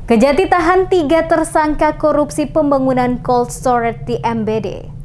Kejati tahan 3 tersangka korupsi pembangunan cold storage di MBD.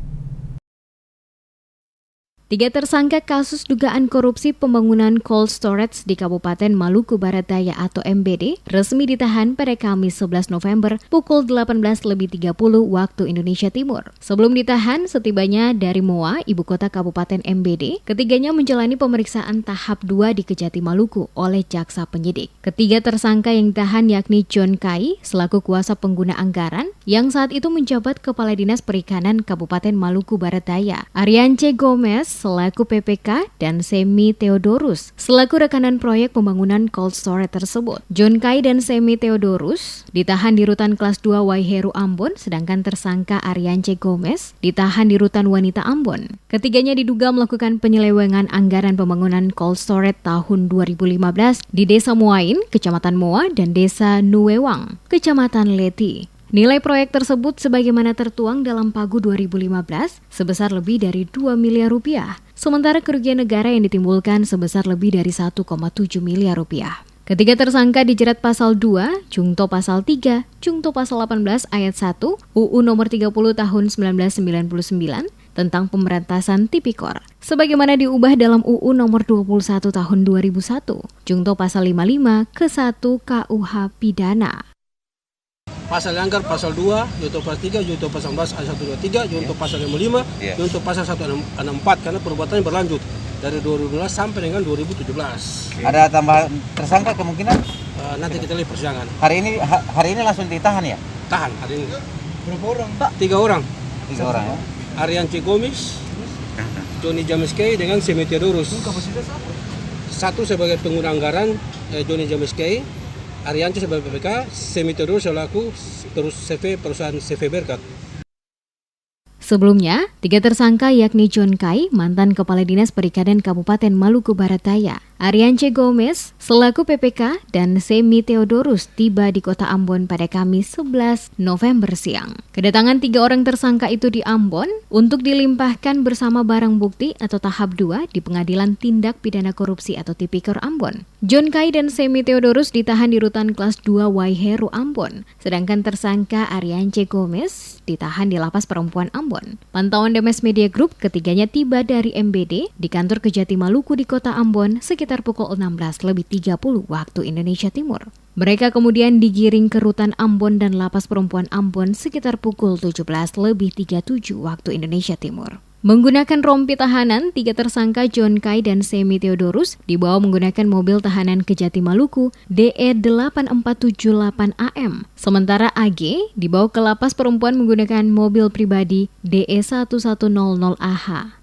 3 tersangka kasus dugaan korupsi pembangunan cold storage di Kabupaten Maluku Barat Daya atau MBD resmi ditahan pada Kamis 11 November pukul 18.30 waktu Indonesia Timur. Sebelum ditahan, setibanya dari Moa, ibu kota Kabupaten MBD, ketiganya menjalani pemeriksaan tahap 2 di Kejati Maluku oleh jaksa penyidik. Ketiga tersangka yang ditahan yakni John Kai selaku kuasa pengguna anggaran yang saat itu menjabat Kepala Dinas Perikanan Kabupaten Maluku Barat Daya, Ariance Gomez selaku PPK, dan Semi Theodorus selaku rekanan proyek pembangunan cold storage tersebut. John Kai dan Semi Theodorus ditahan di Rutan Kelas 2 Waiheru Ambon, sedangkan tersangka Ariance Gomez ditahan di Rutan Wanita Ambon. Ketiganya diduga melakukan penyelewengan anggaran pembangunan cold storage tahun 2015 di Desa Muain, Kecamatan Moa, dan Desa Nuewang, Kecamatan Leti. Nilai proyek tersebut sebagaimana tertuang dalam Pagu 2015 sebesar lebih dari 2 miliar rupiah, sementara kerugian negara yang ditimbulkan sebesar lebih dari 1,7 miliar rupiah. Ketiga tersangka dijerat pasal 2, Jungto pasal 3, Jungto pasal 18 ayat 1, UU nomor 30 tahun 1999 tentang pemberantasan tipikor, sebagaimana diubah dalam UU nomor 21 tahun 2001, Jungto pasal 55 ke 1 KUH Pidana. Pasal yang anggar pasal 2, Junto pasal 3, Junto pasal 11 ayat 123, Junto pasal 55, Junto pasal 164 karena perbuatannya berlanjut dari 2012 sampai dengan 2017. Ada tambahan tersangka kemungkinan? Nanti kita lihat persidangan. Hari ini langsung ditahan ya? Tahan hari ini. Berapa orang? 3 orang. 3 orang ya. Ariance Gomez, Johnny James Kay dengan Semi Theodorus. Satu sebagai pengguna anggaran, Johnny James Kay, Ariance sebagai PPK, Semi Theodorus selaku CV perusahaan CV Berkat. Sebelumnya, 3 tersangka yakni John Kai, mantan Kepala Dinas Perikanan Kabupaten Maluku Barat Daya, Ariance Gomez selaku PPK, dan Semi Theodorus tiba di kota Ambon pada Kamis 11 November siang. Kedatangan 3 orang tersangka itu di Ambon untuk dilimpahkan bersama barang bukti atau tahap 2 di Pengadilan Tindak Pidana Korupsi atau Tipikor Ambon. John Kai dan Semi Theodorus ditahan di Rutan Kelas 2 Waiheru Ambon, sedangkan tersangka Ariance Gomez ditahan di Lapas Perempuan Ambon. Pantauan Demes Media Group, ketiganya tiba dari MBD di kantor Kejati Maluku di kota Ambon sekitar pukul 16.30 waktu Indonesia Timur. Mereka kemudian digiring ke Rutan Ambon dan Lapas Perempuan Ambon sekitar pukul 17.37 waktu Indonesia Timur. Menggunakan rompi tahanan, 3 tersangka John Kai dan Semi Theodorus dibawa menggunakan mobil tahanan Kejati Maluku DE8478 AM. Sementara AG dibawa ke Lapas Perempuan menggunakan mobil pribadi DE1100AH.